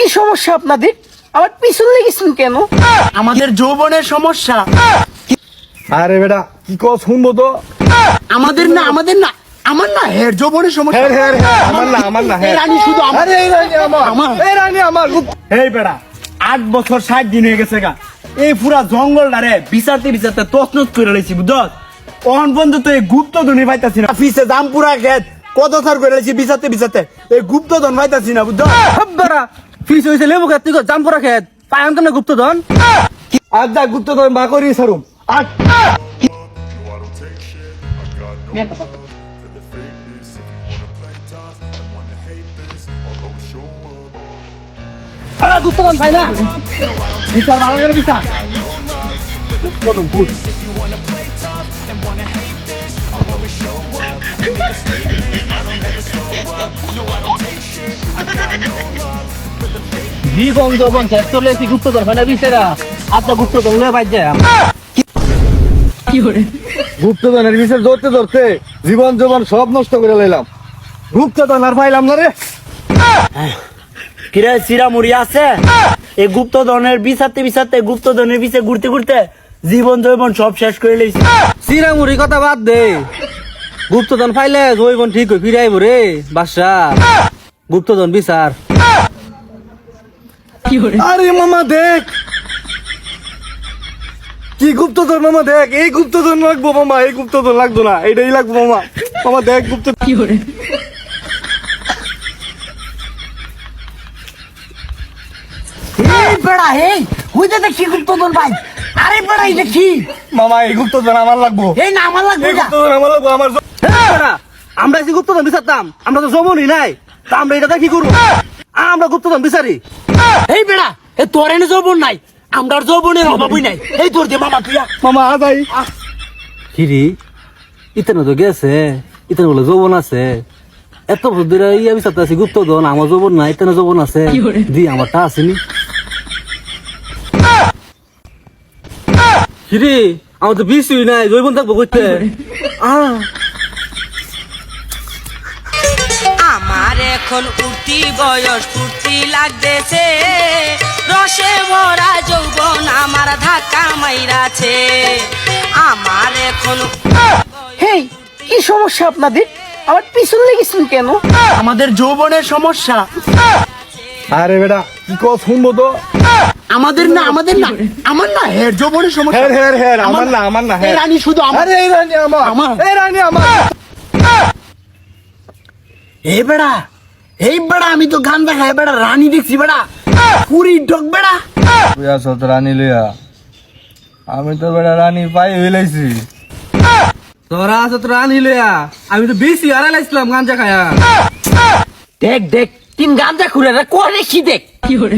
কি সমস্যা আপনাদের? আমার পিছন লেগেছেন কেন? আমাদের যৌবনের সমস্যা। আরে বেটা কি কস শুনবো তো। আমাদের না আমার না হের যৌবনের সমস্যা। হ্যাঁ আমার না এই রানী শুধু আমার। আরে এই রানী আমার আমার। এই রানী আমার এই বেড়া 8 বছর 60 দিন হয়ে গেছে গা। এই পুরা জঙ্গলটারে বিচারতে তছনছ করে লইছি বুঝছস। অহন বন্ধু তো এই গুপ্ত ধনী পাইতাছি না। অফিসে জাম পুরা খেত কত থার করে লইছি বিচারতে এই গুপ্ত ধন পাইতাছি না বুঝছস। হাব্বারা ফিস হইছে লেবু খেত তুই জামপুরা খেত পায়াম কেন গুপ্তধন? আজ যা গুপ্ত তো বা করি সারুম আজ গুপ্তধন পাই না। বিচার ভালো করে বিচার। জীবন যৌবন শেষ চলে এসি গুপ্তধন পাই না বিচারা। আপনার গুপ্তধন লয়ে পাই যায় কি করে? গুপ্তধনের বিষয় ধরতে জীবন জবন সব নষ্ট করে লাইলাম। গুপ্তধন আর পাইলাম না রে। কিরে সিরামুড়ি আছে? এই গুপ্তধনের বিচারতে গুপ্তধনের পিছে ঘুরতে জীবন জৈবন সব শেষ করে লইছি। চিরামুড়ি কথা বাদ দে, গুপ্তধন পাইলে জৈবন ঠিক হয়ে ফিরে আইব রে বাদশা। গুপ্তধন বিচার। আরে মামা দেখ কি গুপ্তধন মামা দেখ। এই গুপ্তধন লাগবো মামা, এই গুপ্তধন লাগতো না, এইটাই লাগবো মামা। মামা দেখ গুপ্ত কি করে? এই বেড়া এই হইতে দেখি গুপ্তধন ভাই। আরে বেড়া এই দেখি মামা এই গুপ্তধন আমার লাগবো। এই না আমার লাগবে এই না। গুপ্তধন আমার লাগবো আমার আমরা যে গুপ্তধন বিচারতাম আমরা তো জমনই নাই, তা আমরা এটা কি করবো? আমরা গুপ্তধন বিচারি। এই বেড়া এ তোর এনে যৌবন নাই, আমরার যৌবনের অভাবই নাই। এই তোর দে মামা তুই মামা আ যাই। কিরি ইতেন তো গেছে, ইতেন বলে যৌবন আছে। এত বুদ্ধিরা ইয়া বিচারতে আছি গুপ্তধন, আমার যৌবন নাই, ইতেন যৌবন আছে। দি আমারটা আসেনি। কিরি আমার তো বিষই নাই, যৌবন থাকবো করতে। আমার এখন উঠতি বয়স ফুর্তি লাগতেছে, রসে ভরা যৌবন আমার ধাক্কা মাইরাছে। আমার এখন হেই কি সমস্যা আপনাদের? আমার পিছন লেগেছেন কেন? আমাদের যৌবনের সমস্যা। আরে বেটা কি কস শুনবো তো। আমাদের না আমার না হের যৌবনের সমস্যা। হ্যাঁ আমার না এই রানী শুধু আমার। আরে এই রানী আমার আমার। এই রানী আমার। এই বেড়া আমি তো গান দেখাই বেড়া রানী দেখছি বেড়া পুরি ঢোক বেড়া। তুই আসো তো রানী লইয়া, আমি তো বেটা রানী পাই হইলাইছি। তোরা আছো তোরা আনিলিয়া, আমি তো বেশি আড়াইলাইছিলাম গাঞ্জা খায়া। দেখ তিন গাঞ্জা খুলে রে করে কি দেখ। কি করে?